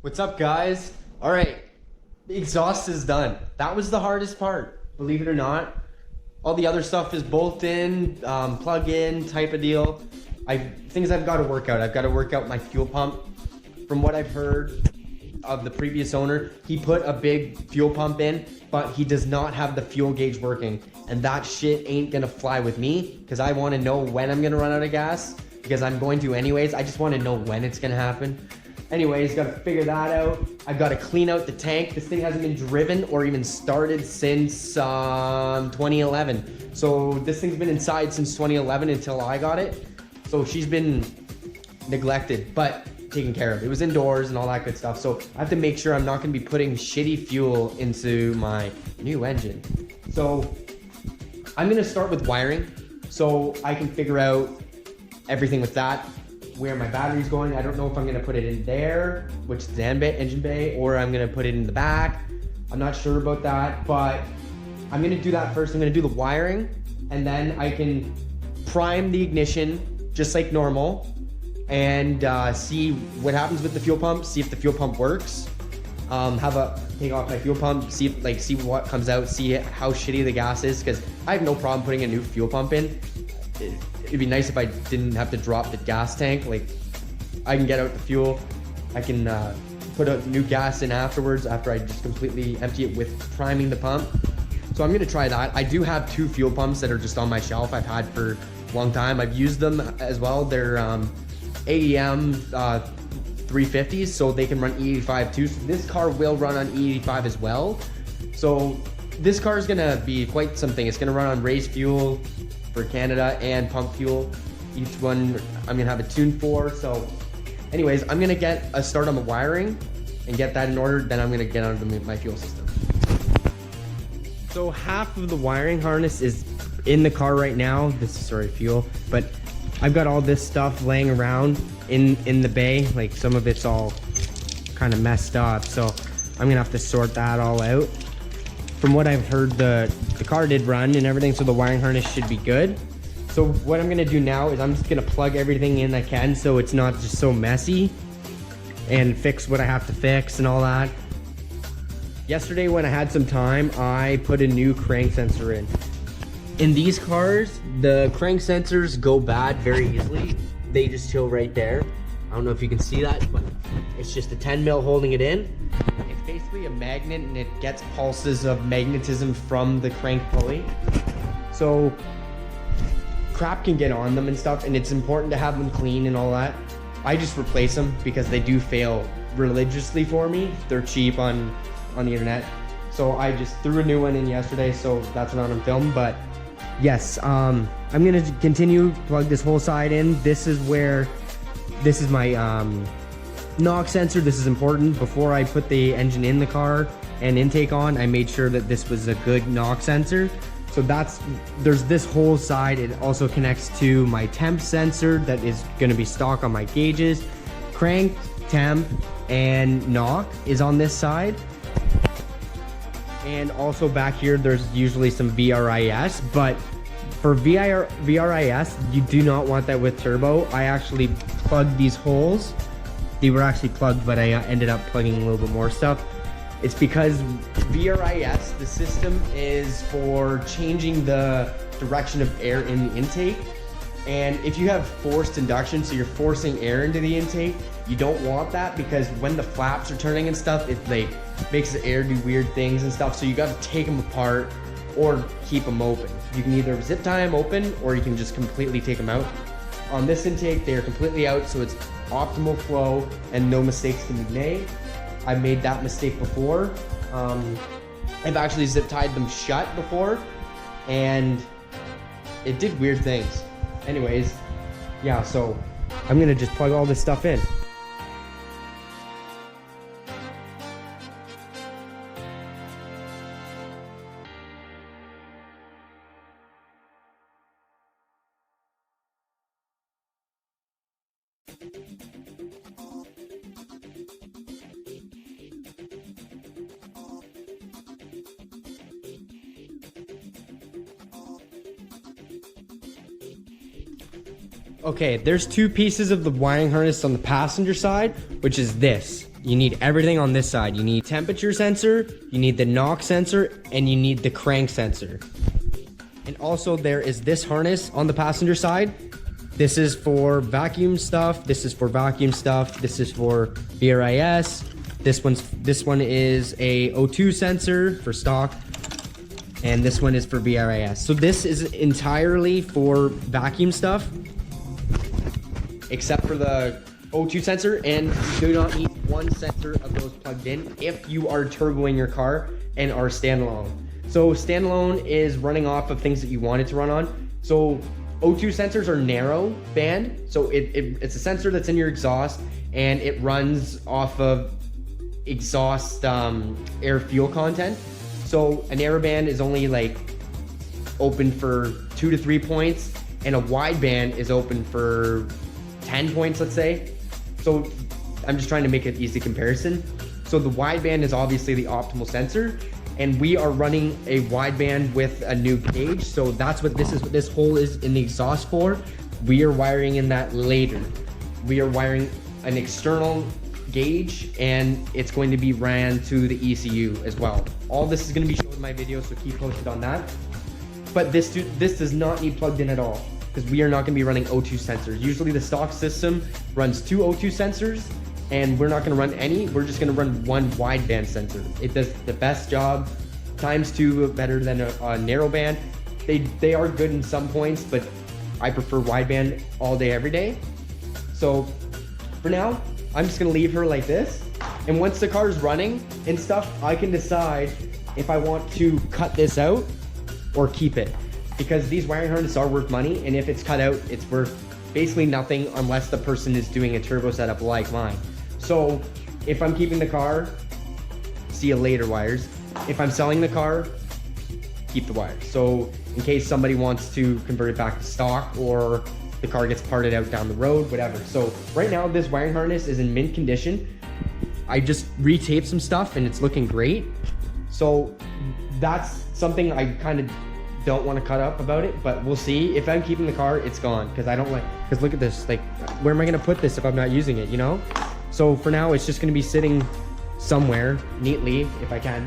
What's up, guys? All right, the exhaust is done. That was the hardest part, believe it or not. All the other stuff is bolt in, plug in type of deal. Things I've got to work out. I've got to work out my fuel pump. From what I've heard of the previous owner, he put a big fuel pump in, but he does not have the fuel gauge working. And that shit ain't gonna fly with me because I want to know when I'm gonna run out of gas because I'm going to anyways. I just want to know when it's gonna happen. Anyways, got to figure that out. I've got to clean out the tank. This thing hasn't been driven or even started since 2011. So this thing's been inside since 2011 until I got it. So she's been neglected, but taken care of. It was indoors and all that good stuff. So I have to make sure I'm not going to be putting shitty fuel into my new engine. So I'm going to start with wiring so I can figure out everything with that. Where my battery's going. I don't know if I'm gonna put it in there, which is the engine bay, or I'm gonna put it in the back. I'm not sure about that, but I'm gonna do that first. I'm gonna do the wiring, and then I can prime the ignition just like normal, and see what happens with the fuel pump. See if the fuel pump works. Take off my fuel pump, see what comes out, see how shitty the gas is, because I have no problem putting a new fuel pump in. It'd be nice if I didn't have to drop the gas tank. Like, I can get out the fuel. I can put a new gas in afterwards after I just completely empty it with priming the pump. So I'm gonna try that. I do have two fuel pumps that are just on my shelf I've had for a long time. I've used them as well. They're AEM 350s, so they can run E85 too. So this car will run on E85 as well. So this car is gonna be quite something. It's gonna run on raised fuel for Canada and pump fuel. Each one I'm gonna have a tune for. So anyways, I'm gonna get a start on the wiring and get that in order. Then I'm gonna get onto my fuel system. So half of the wiring harness is in the car right now. This is sorry fuel, but I've got all this stuff laying around in the bay. Like, some of it's all kind of messed up, so I'm gonna have to sort that all out. From what I've heard, the car did run and everything, so the wiring harness should be good. So what I'm gonna do now is I'm just gonna plug everything in I can so it's not just so messy, and fix what I have to fix and all that. Yesterday when I had some time, I put a new crank sensor in. In these cars, the crank sensors go bad very easily. They just chill right there. I don't know if you can see that, but it's just a 10 mil holding it in. It's basically a magnet, and it gets pulses of magnetism from the crank pulley. So crap can get on them and stuff, and it's important to have them clean and all that. I just replace them because they do fail religiously for me. They're cheap on the internet. So I just threw a new one in yesterday, so that's not on film. But yes, I'm gonna continue plug this whole side in. This is my knock sensor. This is important. Before I put the engine in the car and intake on, I made sure that this was a good knock sensor. So there's this whole side. It also connects to my temp sensor that is going to be stock on my gauges. Crank, temp, and knock is on this side. And also back here, there's usually some VRIS, but for VRIS, you do not want that with turbo. I actually plugged these holes. They were actually plugged, but I ended up plugging a little bit more stuff. It's because VRIS, the system is for changing the direction of air in the intake. And if you have forced induction, so you're forcing air into the intake, you don't want that, because when the flaps are turning and stuff, it like makes the air do weird things and stuff. So you got to take them apart or keep them open. You can either zip tie them open, or you can just completely take them out. On this intake, they are completely out, so it's optimal flow and no mistakes can be made. I made that mistake before. I've actually zip tied them shut before, and it did weird things. Anyways, yeah, so I'm gonna just plug all this stuff in. Okay, there's two pieces of the wiring harness on the passenger side, which is this. You need everything on this side. You need temperature sensor, you need the knock sensor, and you need the crank sensor. And also there is this harness on the passenger side. This is for vacuum stuff, this is for vacuum stuff, this is for VRIS. This one is a O2 sensor for stock, and this one is for VRIS. So this is entirely for vacuum stuff, except for the O2 sensor, and you do not need one sensor of those plugged in if you are turboing your car and are standalone. So standalone is running off of things that you want it to run on. So O2 sensors are narrow band, so it's a sensor that's in your exhaust, and it runs off of exhaust air fuel content. So a narrow band is only like open for 2 to 3 points, and a wide band is open for 10 points, let's say. So I'm just trying to make an easy comparison. So the wide band is obviously the optimal sensor, and we are running a wide band with a new gauge. So that's what this is, what this hole is in the exhaust for. We are wiring in that later. We are wiring an external gauge, and it's going to be ran to the ECU as well. All this is going to be shown in my video, so keep posted on that. But this does not need plugged in at all, because we are not going to be running O2 sensors. Usually the stock system runs 2 O2 sensors, and we're not going to run any. We're just going to run one wideband sensor. It does the best job, ×2 better than a narrow band. They are good in some points, but I prefer wideband all day, every day. So for now, I'm just going to leave her like this. And once the car is running and stuff, I can decide if I want to cut this out or keep it. Because these wiring harnesses are worth money, and if it's cut out, it's worth basically nothing unless the person is doing a turbo setup like mine. So if I'm keeping the car, see you later wires. If I'm selling the car, keep the wires. So in case somebody wants to convert it back to stock, or the car gets parted out down the road, whatever. So right now this wiring harness is in mint condition. I just retaped some stuff and it's looking great. So that's something I kind of don't want to cut up about it, but we'll see. If I'm keeping the car, it's gone, because I don't like, because look at this, like, where am I going to put this if I'm not using it, you know? So for now, it's just going to be sitting somewhere neatly if I can.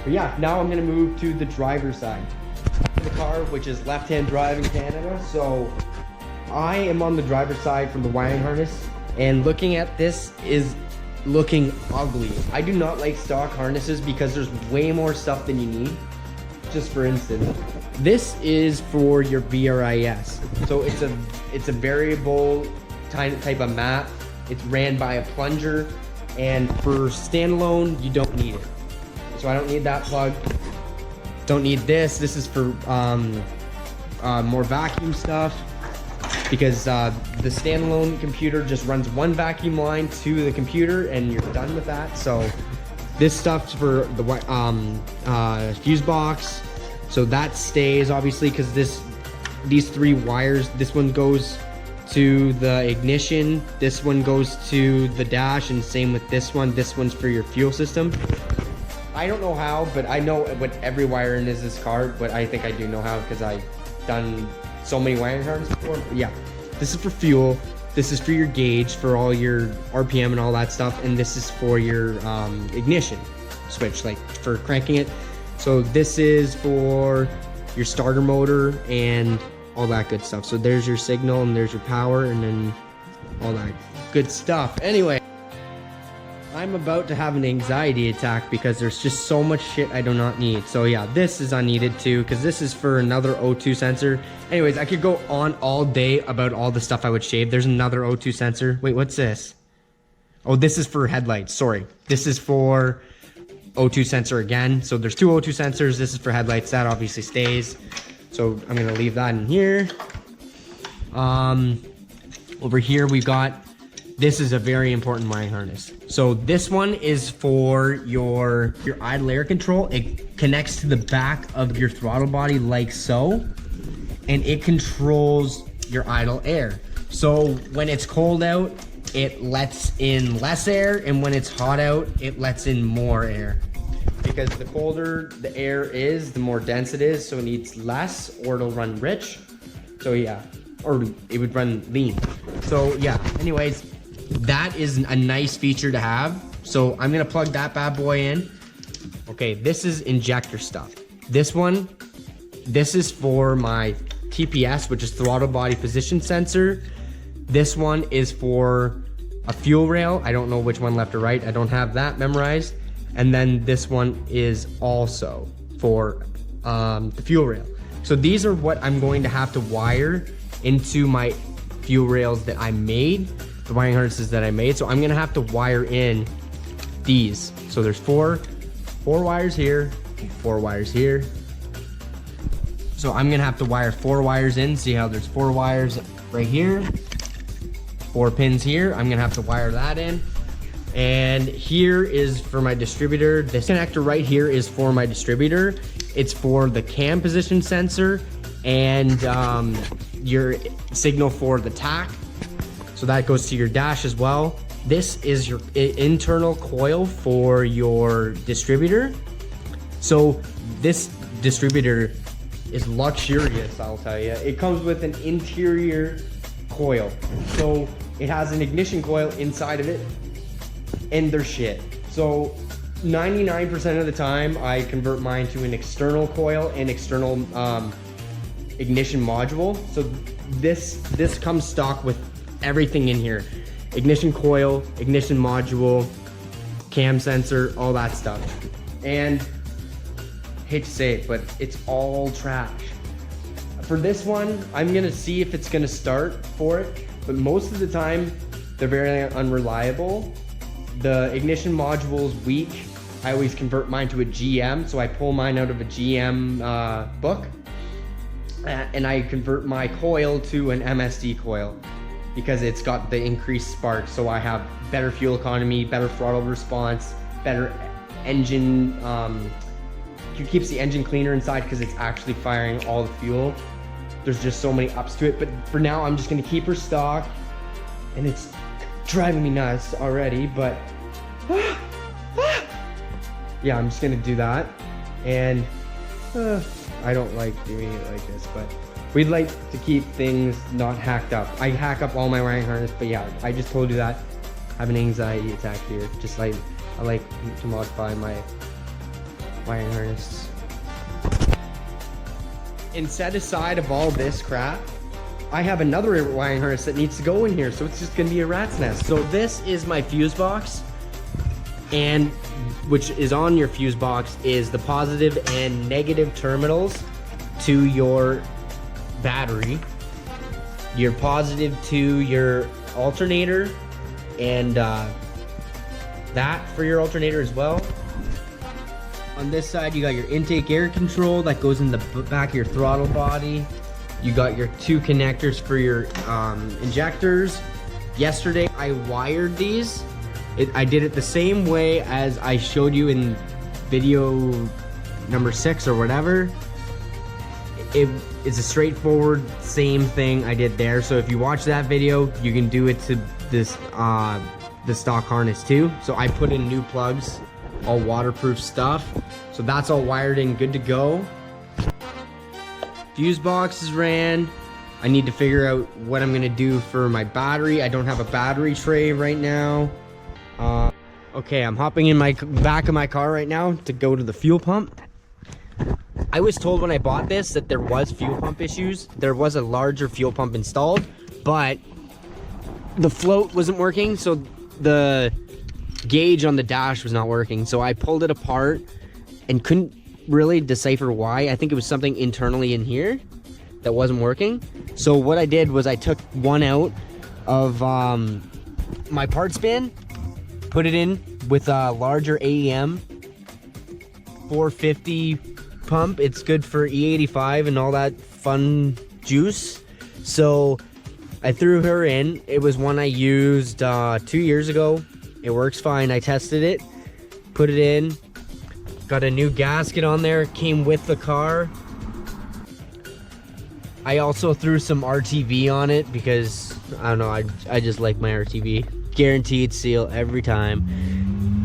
But yeah, now I'm going to move to the driver's side of the car, which is left-hand drive in Canada. So I am on the driver's side from the wiring harness, and looking at this is looking ugly. I do not like stock harnesses because there's way more stuff than you need. Just for instance, this is for your VRIS. So it's a variable type of map. It's ran by a plunger, and for standalone, you don't need it. So I don't need that plug. Don't need this. This is for more vacuum stuff, because the standalone computer just runs one vacuum line to the computer and you're done with that. So this stuff's for the fuse box. So that stays obviously, because these 3 wires, this one goes to the ignition, this one goes to the dash, and same with this one. This one's for your fuel system. I don't know how, but I know what every wire in is this car, but I think I do know how because I've done so many wiring harnesses before. But yeah, this is for fuel, this is for your gauge for all your RPM and all that stuff, and this is for your ignition switch, like for cranking it. So this is for your starter motor and all that good stuff. So there's your signal, and there's your power, and then all that good stuff. Anyway, I'm about to have an anxiety attack because there's just so much shit I do not need. So yeah, this is unneeded too, because this is for another O2 sensor. Anyways, I could go on all day about all the stuff I would shave. There's another O2 sensor. Wait, what's this? Oh, this is for headlights. Sorry. This is for O2 sensor again. So there's 2 O2 sensors. This is for headlights. That obviously stays. So I'm going to leave that in here. Over here, we've got, this is a very important wiring harness. So this one is for your idle air control. It connects to the back of your throttle body like so, and it controls your idle air. So when it's cold out, it lets in less air, and when it's hot out, it lets in more air. Because the colder the air is, the more dense it is, so it needs less, or it'll run rich. So yeah, or it would run lean. So yeah, anyways, that is a nice feature to have. So I'm gonna plug that bad boy in. Okay, this is injector stuff. This is for my TPS, which is throttle body position sensor. This one is for a fuel rail. I don't know which one left or right. I don't have that memorized. And then this one is also for the fuel rail. So these are what I'm going to have to wire into my fuel rails that I made, the wiring harnesses that I made. So I'm gonna have to wire in these. So there's four wires here, 4 wires here. So I'm gonna have to wire 4 wires in. See how there's 4 wires right here, 4 pins here. I'm gonna have to wire that in. And here is for my distributor. This connector right here is for my distributor. It's for the cam position sensor and your signal for the tach. So that goes to your dash as well. This is your internal coil for your distributor. So this distributor is luxurious, I'll tell you. It comes with an interior coil. So it has an ignition coil inside of it, and they're shit. So 99% of the time I convert mine to an external coil and external ignition module. So this comes stock with everything in here. Ignition coil, ignition module, cam sensor, all that stuff. And hate to say it, but it's all trash. For this one, I'm gonna see if it's gonna start for it, but most of the time they're very unreliable. The ignition module is weak. I always convert mine to a GM, so I pull mine out of a GM book, and I convert my coil to an MSD coil because it's got the increased spark. So I have better fuel economy, better throttle response, better engine. It keeps the engine cleaner inside because it's actually firing all the fuel. There's just so many ups to it, but for now I'm just gonna keep her stock, and it's driving me nuts already, but yeah, I'm just gonna do that. And I don't like doing it like this, but we'd like to keep things not hacked up. I hack up all my wiring harness, but yeah, I just told you that. I have an anxiety attack here. Just like, I like to modify my wiring harness. And set aside of all this crap, I have another wiring harness that needs to go in here, so it's just gonna be a rat's nest. So this is my fuse box, and which is on your fuse box is the positive and negative terminals to your battery, your positive to your alternator, and that for your alternator as well. On this side, you got your intake air control that goes in the back of your throttle body. You got your 2 connectors for your injectors. Yesterday, I wired these. I did it the same way as I showed you in video number 6 or whatever. It's a straightforward same thing I did there. So if you watch that video, you can do it to this the stock harness too. So I put in new plugs, all waterproof stuff. So that's all wired in, good to go. Fuse box is ran. I need to figure out what I'm gonna do for my battery. I don't have a battery tray right now. Okay, I'm hopping in my back of my car right now to go to the fuel pump. I was told when I bought this that there was fuel pump issues. There was a larger fuel pump installed, but the float wasn't working, so the gauge on the dash was not working. So I pulled it apart and couldn't really decipher why. I think it was something internally in here that wasn't working. So what I did was I took one out of my parts bin, put it in with a larger AEM 450 pump. It's good for E85 and all that fun juice. So I threw her in. It was one I used 2 years ago. It works fine. I tested it, put it in, got a new gasket on there, came with the car. I also threw some RTV on it because, I don't know, I just like my RTV. Guaranteed seal every time.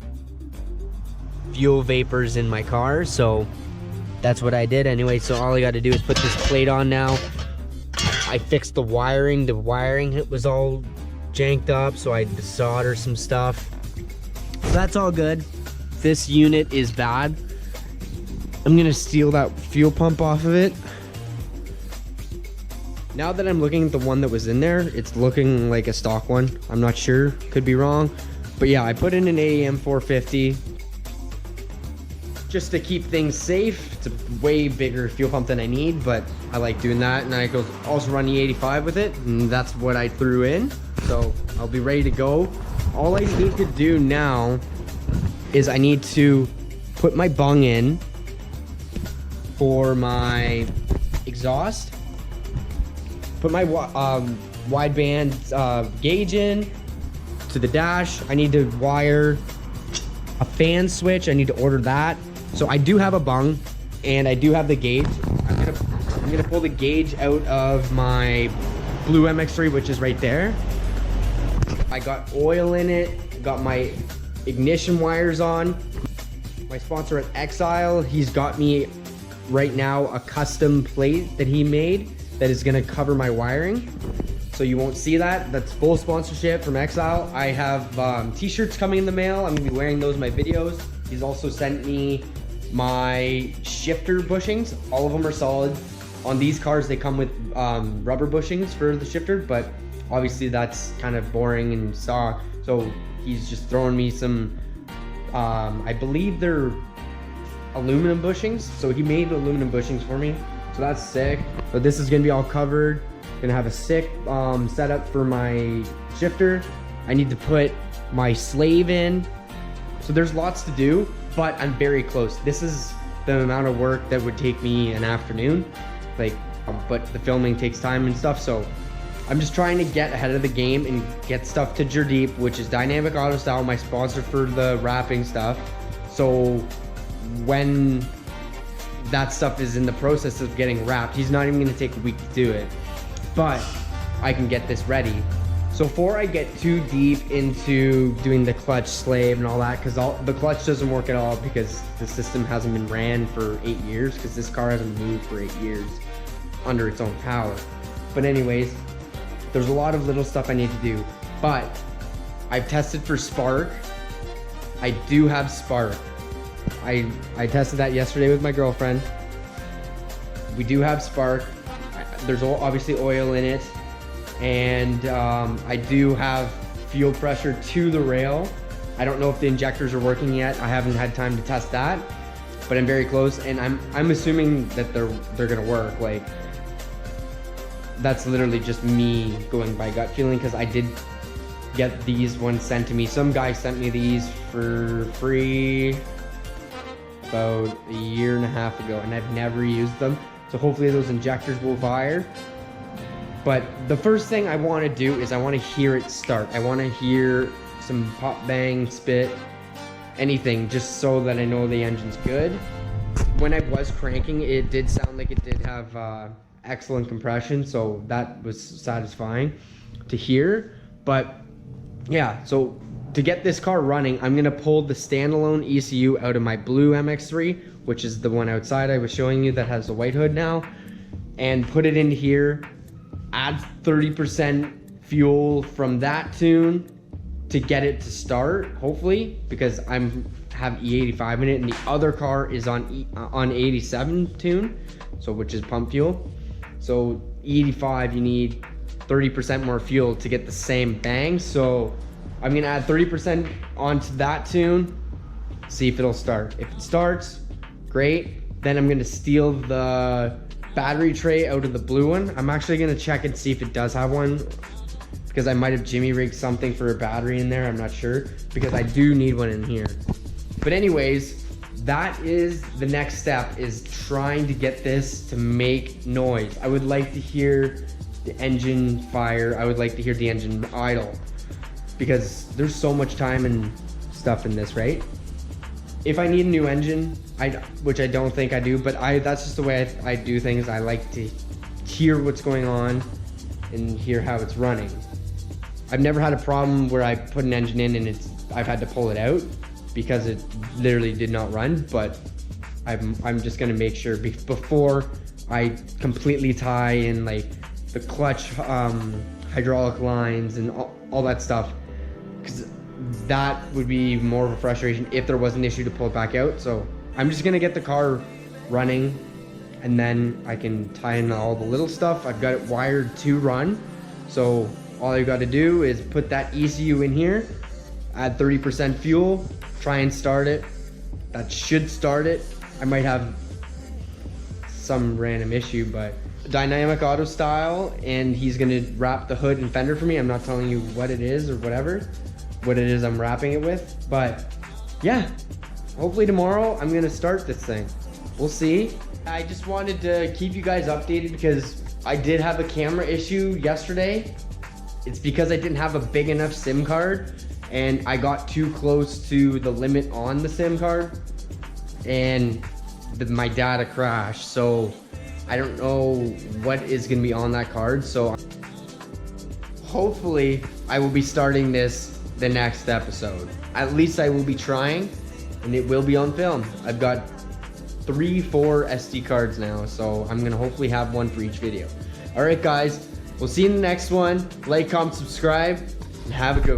Fuel vapors in my car, so that's what I did anyway. So all I got to do is put this plate on now. I fixed the wiring. The wiring was all janked up, so I had to solder some stuff. So that's all good. This unit is bad. I'm gonna steal that fuel pump off of it. Now that I'm looking at the one that was in there, it's looking like a stock one. I'm not sure, could be wrong. But yeah, I put in an AEM 450 just to keep things safe. It's a way bigger fuel pump than I need, but I like doing that. And I go also run E85 with it, and that's what I threw in. So I'll be ready to go. All I need to do now is I need to put my bung in for my exhaust, put my wideband gauge in to the dash. I need to wire a fan switch. I need to order that. So I do have a bung and I do have the gauge. I'm gonna pull the gauge out of my blue MX3, which is right there. I got oil in it, got my ignition wires on. My sponsor at Exile, he's got me right now a custom plate that he made that is gonna cover my wiring. So you won't see that. That's full sponsorship from Exile. I have t-shirts coming in the mail. I'm gonna be wearing those in my videos. He's also sent me my shifter bushings. All of them are solid. On these cars, they come with rubber bushings for the shifter, but obviously that's kind of boring and stock. So he's just throwing me some, I believe they're aluminum bushings. So he made aluminum bushings for me. So that's sick. But this is gonna be all covered. Gonna have a sick setup for my shifter. I need to put my slave in. So there's lots to do, but I'm very close. This is the amount of work that would take me an afternoon. Like, but the filming takes time and stuff. So I'm just trying to get ahead of the game and get stuff to Jardeep, which is Dynamic Auto Style, my sponsor for the wrapping stuff. So when that stuff is in the process of getting wrapped, he's not even gonna take a week to do it, but I can get this ready. So before I get too deep into doing the clutch slave and all that, because the clutch doesn't work at all because the system hasn't been ran for 8 years, because this car hasn't moved for 8 years under its own power. But anyways, there's a lot of little stuff I need to do, but I've tested for spark. I do have spark. I tested that yesterday with my girlfriend. We do have spark. There's obviously oil in it, and I do have fuel pressure to the rail. I don't know if the injectors are working yet. I haven't had time to test that, but I'm very close, and I'm assuming that they're gonna work. Like, that's literally just me going by gut feeling, because I did get these ones sent to me. Some guy sent me these for free about a year and a half ago, and I've never used them. So hopefully those injectors will fire. But the first thing I want to do is I want to hear it start. I want to hear some pop, bang, spit, anything, just so that I know the engine's good. When I was cranking, it did sound like it did have excellent compression, so that was satisfying to hear. But yeah, so to get this car running, I'm gonna pull the standalone ECU out of my blue MX3, which is the one outside I was showing you that has the white hood now, and put it in here, add 30% fuel from that tune to get it to start, hopefully, because have E85 in it, and the other car is on 87 tune, so which is pump fuel. So E85, you need 30% more fuel to get the same bang. So I'm gonna add 30% onto that tune, see if it'll start. If it starts, great. Then I'm gonna steal the battery tray out of the blue one. I'm actually gonna check and see if it does have one, because I might have jimmy rigged something for a battery in there, I'm not sure, because I do need one in here. But anyways, that is the next step, is trying to get this to make noise. I would like to hear the engine fire. I would like to hear the engine idle, because there's so much time and stuff in this, right? If I need a new engine, which I don't think I do, but that's just the way I do things. I like to hear what's going on and hear how it's running. I've never had a problem where I put an engine in and I've had to pull it out because it literally did not run, but I'm just gonna make sure before I completely tie in like the clutch hydraulic lines and all that stuff, because that would be more of a frustration if there was an issue to pull it back out. So I'm just gonna get the car running, and then I can tie in all the little stuff. I've got it wired to run, so all you got to do is put that ECU in here, add 30% fuel, try and start it. That should start it. I might have some random issue, but dynamic auto style, and he's gonna wrap the hood and fender for me. I'm not telling you what it is or what it is I'm wrapping it with, but yeah, hopefully tomorrow I'm gonna start this thing. We'll see. I just wanted to keep you guys updated because I did have a camera issue yesterday. It's because I didn't have a big enough SIM card, and I got too close to the limit on the SIM card, and my data crashed. So I don't know what is gonna be on that card. So hopefully I will be starting this the next episode. At least I will be trying, and it will be on film. I've got 3-4 SD cards now, so I'm gonna hopefully have one for each video. All right, guys, we'll see you in the next one. Like, comment, subscribe, and have a good one.